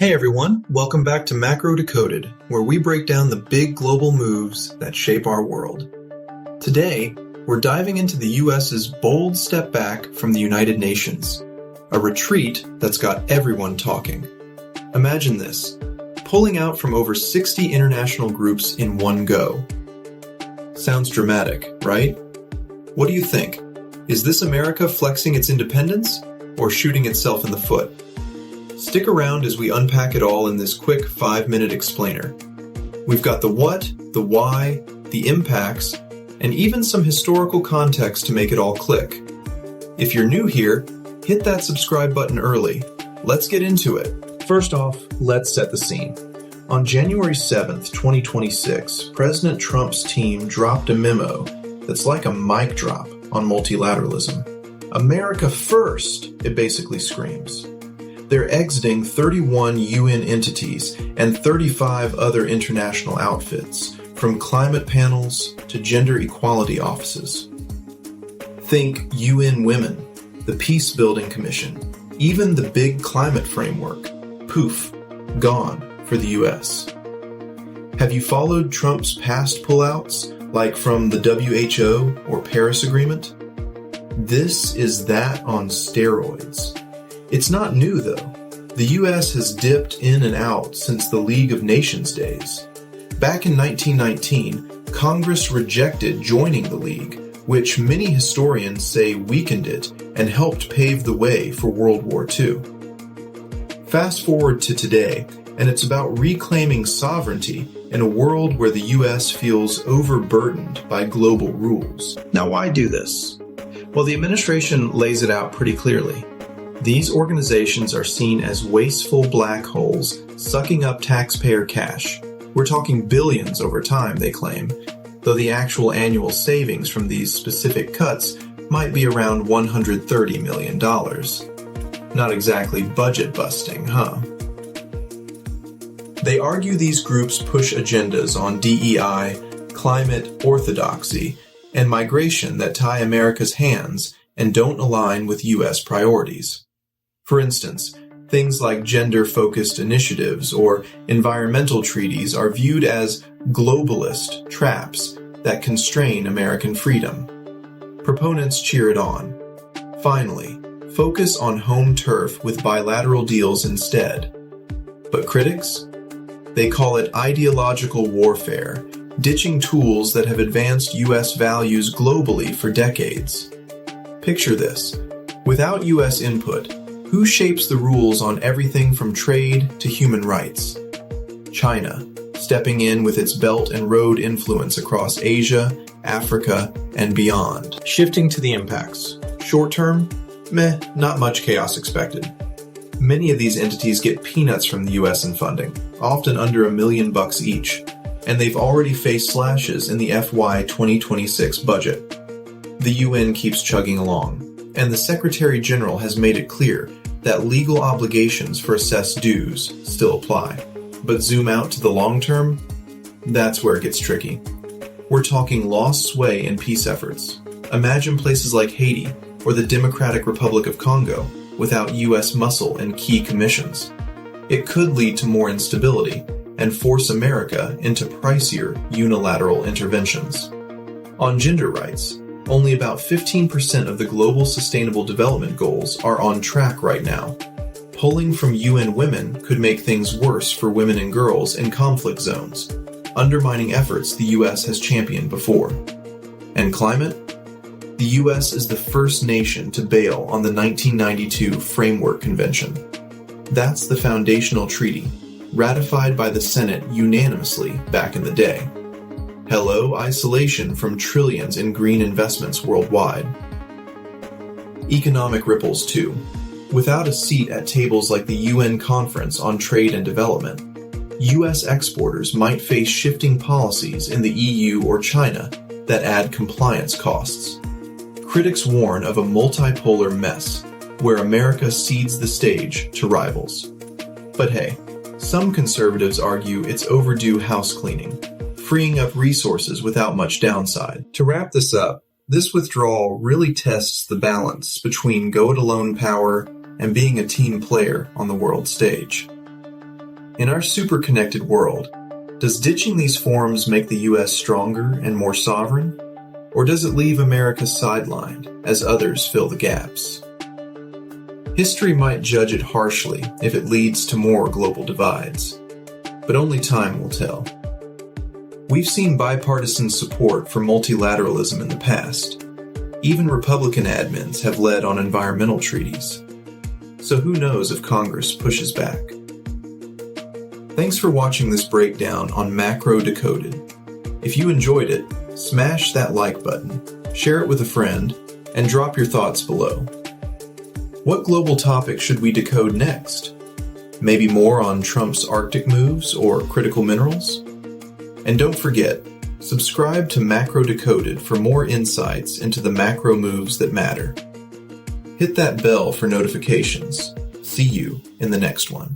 Hey everyone, welcome back to Macro Decoded, where we break down the big global moves that shape our world. Today, we're diving into the US's bold step back from the United Nations, a retreat that's got everyone talking. Imagine this, pulling out from over 60 international groups in one go. Sounds dramatic, right? What do you think? Is this America flexing its independence or shooting itself in the foot? Stick around as we unpack it all in this quick 5-minute explainer. We've got the what, the why, the impacts, and even some historical context to make it all click. If you're new here, hit that subscribe button early. Let's get into it. First off, let's set the scene. On January 7th, 2026, President Trump's team dropped a memo that's like a mic drop on multilateralism. America first, it basically screams. They're exiting 31 UN entities and 35 other international outfits, from climate panels to gender equality offices. Think UN Women, the Peacebuilding Commission, even the big climate framework. Poof, gone for the US. Have you followed Trump's past pullouts, like from the WHO or Paris Agreement? This is that on steroids. It's not new, though. The U.S. has dipped in and out since the League of Nations days. Back in 1919, Congress rejected joining the League, which many historians say weakened it and helped pave the way for World War II. Fast forward to today, and it's about reclaiming sovereignty in a world where the U.S. feels overburdened by global rules. Now, why do this? Well, the administration lays it out pretty clearly. These organizations are seen as wasteful black holes sucking up taxpayer cash. We're talking billions over time, they claim, though the actual annual savings from these specific cuts might be around $130 million. Not exactly budget busting, huh? They argue these groups push agendas on DEI, climate orthodoxy, and migration that tie America's hands and don't align with U.S. priorities. For instance, things like gender-focused initiatives or environmental treaties are viewed as globalist traps that constrain American freedom. Proponents cheer it on. Finally, focus on home turf with bilateral deals instead. But critics? They call it ideological warfare, ditching tools that have advanced U.S. values globally for decades. Picture this. Without U.S. input, who shapes the rules on everything from trade to human rights? China, stepping in with its Belt and Road influence across Asia, Africa, and beyond. Shifting to the impacts. Short term? Not much chaos expected. Many of these entities get peanuts from the U.S. in funding, often under $1 million each, and they've already faced slashes in the FY 2026 budget. The UN keeps chugging along, and the Secretary General has made it clear that legal obligations for assessed dues still apply. But zoom out to the long term, that's where it gets tricky. We're talking lost sway in peace efforts. Imagine places like Haiti or the Democratic Republic of Congo without U.S. muscle and key commissions. It could lead to more instability and force America into pricier unilateral interventions. On gender rights, only about 15% of the global sustainable development goals are on track right now. Pulling from UN Women could make things worse for women and girls in conflict zones, undermining efforts the US has championed before. And climate? The US is the first nation to bail on the 1992 Framework Convention. That's the foundational treaty, ratified by the Senate unanimously back in the day. Hello, isolation from trillions in green investments worldwide. Economic ripples, too. Without a seat at tables like the UN Conference on Trade and Development, U.S. exporters might face shifting policies in the EU or China that add compliance costs. Critics warn of a multipolar mess, where America cedes the stage to rivals. But hey, some conservatives argue it's overdue house cleaning, freeing up resources without much downside. To wrap this up, this withdrawal really tests the balance between go-it-alone power and being a team player on the world stage. In our super-connected world, does ditching these forms make the U.S. stronger and more sovereign? Or does it leave America sidelined as others fill the gaps? History might judge it harshly if it leads to more global divides, but only time will tell. We've seen bipartisan support for multilateralism in the past. Even Republican admins have led on environmental treaties. So who knows if Congress pushes back? Thanks for watching this breakdown on Macro Decoded. If you enjoyed it, smash that like button, share it with a friend, and drop your thoughts below. What global topic should we decode next? Maybe more on Trump's Arctic moves or critical minerals? And don't forget, subscribe to Macro Decoded for more insights into the macro moves that matter. Hit that bell for notifications. See you in the next one.